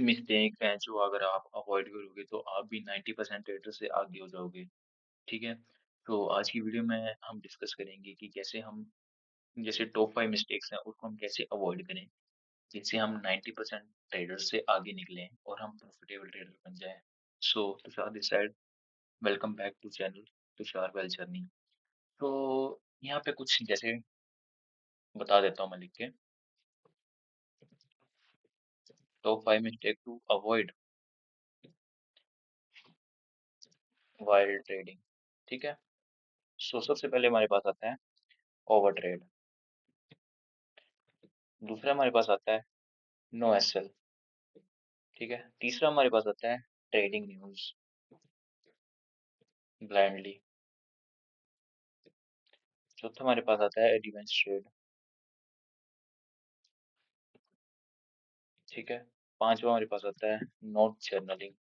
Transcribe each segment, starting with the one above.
Mistake हैं जो अगर आप अवॉइड करोगे तो आप भी 90% ट्रेडर से आगे हो जाओगे, ठीक है? तो आज की वीडियो में हम डिस्कस करेंगे कि कैसे हम जैसे टॉप 5 मिस्टेक्स हैं उसको हम कैसे अवॉइड करें, जिससे हम 90% ट्रेडर से आगे निकलें और हम प्रॉफिटेबल ट्रेडर बन जाएँ। So Tushar this side, welcome back to channel Tushar wealth journey. तो यहाँ पे कुछ जैसे बता देता हूँ मैं लिख के, top 5 mistake to avoid while trading, ठीक है? सो सबसे पहले हमारे पास आता है ओवर ट्रेड। दूसरा हमारे पास आता है नो एसएल, ठीक है। तीसरा हमारे पास आता है ट्रेडिंग न्यूज़ ब्लाइंडली। चौथा हमारे पास आता है रिवेंज ट्रेड, ठीक है। पांचवा हमारे पास आता है नोट जर्नलिंग।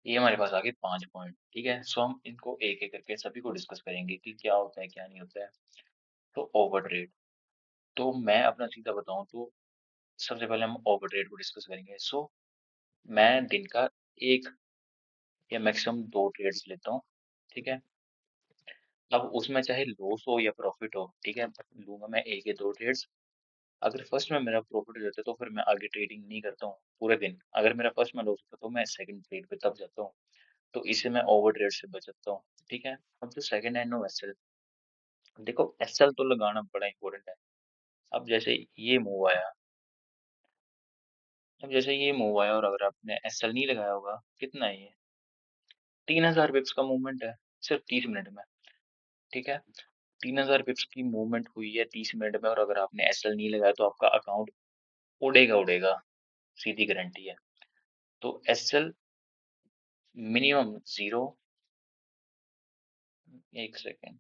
ये हमारे पास आ गए 5 पॉइंट, ठीक है। सो हम इनको एक एक करके सभी को डिस्कस करेंगे कि क्या होता है क्या नहीं होता है। तो ओवर ट्रेड, तो मैं अपना सीधा बताऊं तो सबसे पहले हम ओवर ट्रेड को डिस्कस करेंगे। सो मैं दिन का एक या मैक्सिमम दो ट्रेड्स लेता हूँ, ठीक है। अब उसमें चाहे लॉस हो या प्रॉफिट हो, ठीक है, लूंगा मैं एक या दो ट्रेड्स। अगर फर्स्ट में मेरा प्रॉफिट हो जाता है तो फिर मैं आगे ट्रेडिंग नहीं करता हूँ पूरे दिन। अगर मेरा फर्स्ट में लॉस होता है तो मैं सेकंड ट्रेड पे तब जाता हूँ। तो इससे मैं ओवर ट्रेड से बच सकता हूँ, ठीक है। अब जो सेकंड हैंड नो एसएल, देखो एसएल तो लगाना बड़ा इंपॉर्टेंट है। अब जैसे ये मूव आया, अब जैसे ये मूव आया और अगर आपने एसएल नहीं लगाया होगा, कितना है ये? 3000 पिप्स का मूवमेंट है सिर्फ 30 मिनट में, ठीक है। 3000 पिप्स की मूवमेंट हुई है 30 मिनट में और अगर आपने एसएल नहीं लगाया तो आपका अकाउंट उड़ेगा उड़ेगा, सीधी गारंटी है। तो एसएल मिनिमम जीरो, एक सेकेंड,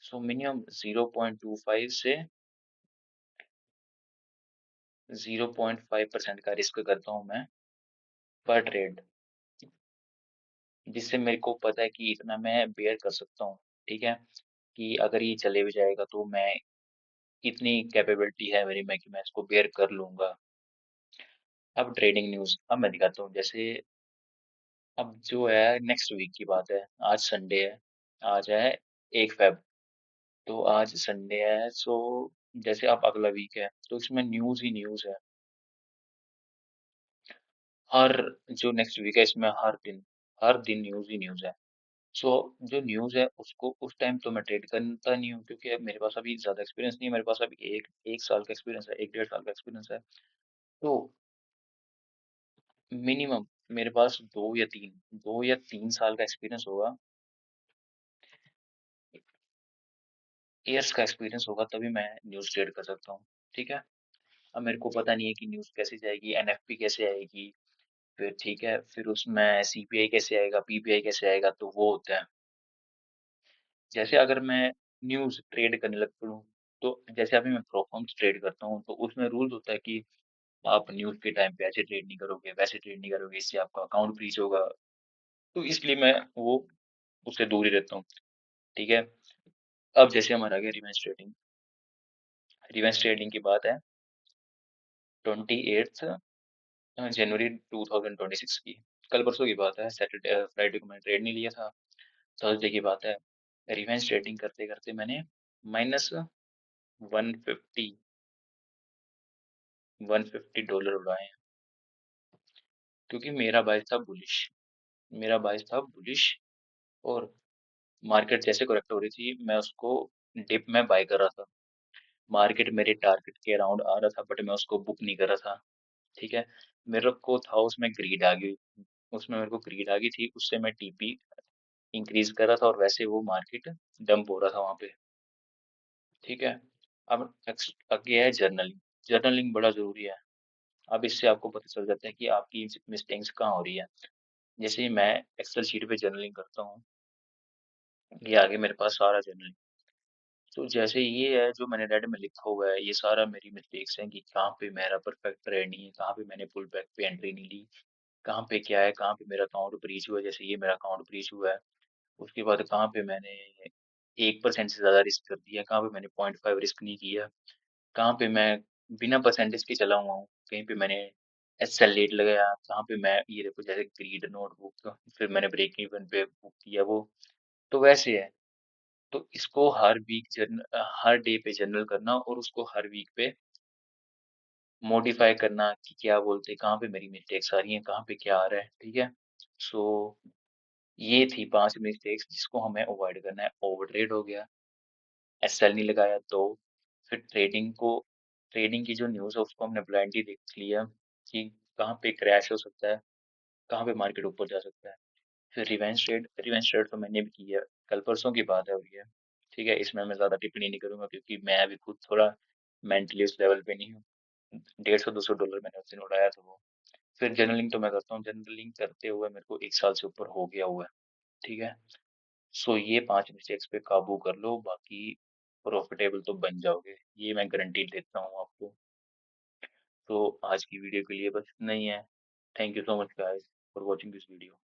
सो मिनिमम 0.25 से 0.5% का रिस्क करता हूँ मैं पर ट्रेड, जिससे मेरे को पता है कि इतना मैं बेयर कर सकता हूँ, ठीक है। कि अगर ये चले भी जाएगा तो मैं इतनी कैपेबिलिटी है मेरी में कि मैं इसको बेयर कर लूंगा। अब ट्रेडिंग न्यूज़ अब मैं दिखाता हूँ। जैसे अब जो है नेक्स्ट वीक की बात है, आज संडे है, आज है 1 फेब, तो आज संडे है। सो जैसे अब अगला वीक है तो इसमें न्यूज़ ही न्यूज़ है। हर जो नेक्स्ट वीक है इसमें हर दिन न्यूज़ ही न्यूज़ है। सो जो न्यूज़ है उसको उस टाइम तो मैं ट्रेड करता नहीं हूँ क्योंकि अब मेरे पास अभी ज़्यादा एक्सपीरियंस नहीं है। मेरे पास अभी एक एक साल का एक्सपीरियंस है, एक डेढ़ साल का एक्सपीरियंस है। तो मिनिमम मेरे पास दो या तीन साल का एक्सपीरियंस होगा, ईयर्स का एक्सपीरियंस होगा, तभी मैं न्यूज़ ट्रेड कर सकता हूँ, ठीक है। अब मेरे को पता नहीं है कि न्यूज़ कैसे जाएगी, एनएफपी कैसे आएगी, फिर ठीक है, फिर उसमें सीपीआई कैसे आएगा, पीपीआई कैसे आएगा, तो वो होता है। जैसे अगर मैं न्यूज़ ट्रेड करने लग पड़ूँ, तो जैसे अभी मैं प्रोफॉर्म्स ट्रेड करता हूँ, तो उसमें रूल्स होता है कि आप न्यूज़ के टाइम पे ऐसे ट्रेड नहीं करोगे, वैसे ट्रेड नहीं करोगे, इससे आपका अकाउंट फ्रीज होगा। तो इसलिए मैं वो उससे दूर ही रहता हूँ, ठीक है। अब जैसे हमारा आ गया रिवेंज ट्रेडिंग। रिवेंज ट्रेडिंग की बात है 28 जनवरी 2026 की, कल परसों की बात है। सैटरडे फ्राइडे को मैंने ट्रेड नहीं लिया था, थर्सडे की बात है। रिवेंज ट्रेडिंग करते करते मैंने माइनस 150 $150 उड़ाए हैं, क्योंकि मेरा बाइस था बुलिश। और मार्केट जैसे करेक्ट हो रही थी मैं उसको डिप में बाय कर रहा था। मार्केट मेरे टारगेट के अराउंड आ रहा था बट मैं उसको बुक नहीं कर रहा था, ठीक है। मेरे को था उसमें ग्रीड आ गई, उसमें मेरे को ग्रीड आ गई थी, उससे मैं टीपी इंक्रीज कर रहा था और वैसे वो मार्केट डंप हो रहा था वहां पे, ठीक है। अब आगे है जर्नलिंग। जर्नलिंग बड़ा जरूरी है। अब इससे आपको पता चल जाता है कि आपकी मिस्टेक्स कहाँ हो रही है। जैसे मैं एक्सेल शीट पे जर्नलिंग करता हूँ, ये आगे मेरे पास सारा जर्नलिंग। तो जैसे ये है जो मैंने रेड में लिखा हुआ है, ये सारा मेरी मिस्टेक्स हैं कि कहाँ पे मेरा परफेक्ट ट्रेड नहीं है, कहाँ पे मैंने पुल बैक पे एंट्री नहीं ली, कहाँ पे क्या है, कहाँ पे मेरा अकाउंट ब्रीच हुआ है, जैसे ये मेरा अकाउंट ब्रीच हुआ है। उसके बाद कहाँ पे मैंने 1% से ज्यादा रिस्क कर दिया, कहाँ पे मैंने 0.5 रिस्क नहीं किया। कहाँ पे मैं बिना परसेंटेज के चला हुआ हूँ, कहीं पे मैंने एसएल लेट लगाया, कहाँ पे मैं ये देखो जैसे ग्रीड नोटबुक, फिर मैंने ब्रेक इवन पे बुक किया वो, तो वैसे है। तो इसको हर वीक हर डे पे जर्नल करना और उसको हर वीक पे मॉडिफाई करना कि क्या बोलते हैं, कहाँ पे मेरी मिस्टेक्स आ रही हैं, कहाँ पे क्या आ रहा है, ठीक है? सो ये थी 5 मिस्टेक्स जिसको हमें अवॉइड करना है। ओवर ट्रेड हो गया, एसएल नहीं लगाया 2, फिर ट्रेडिंग की जो न्यूज़ है उसको हमने ब्लाइंडली देख लिया कि कहाँ पे क्रैश हो सकता है, कहाँ पे मार्केट ऊपर जा सकता है। फिर रिवेंज ट्रेड तो मैंने भी किया, कल परसों की बात है और ये, ठीक है? इसमें मैं ज़्यादा टिप्पणी नहीं करूँगा क्योंकि मैं अभी खुद थोड़ा मेंटली उस लेवल पे नहीं हूँ। $150-200 मैंने उस दिन उड़ाया था वो। फिर जर्नलिंग तो मैं करता हूँ, जर्नलिंग करते हुए मेरे को 1 साल से ऊपर हो गया हुआ है, ठीक है? सो ये 5 मिस्टेक्स पे काबू कर लो, बाकी प्रॉफिटेबल तो बन जाओगे, ये मैं गारंटी देता हूँ आपको। तो आज की वीडियो के लिए बस इतना ही है। Thank you so much guys for watching this video.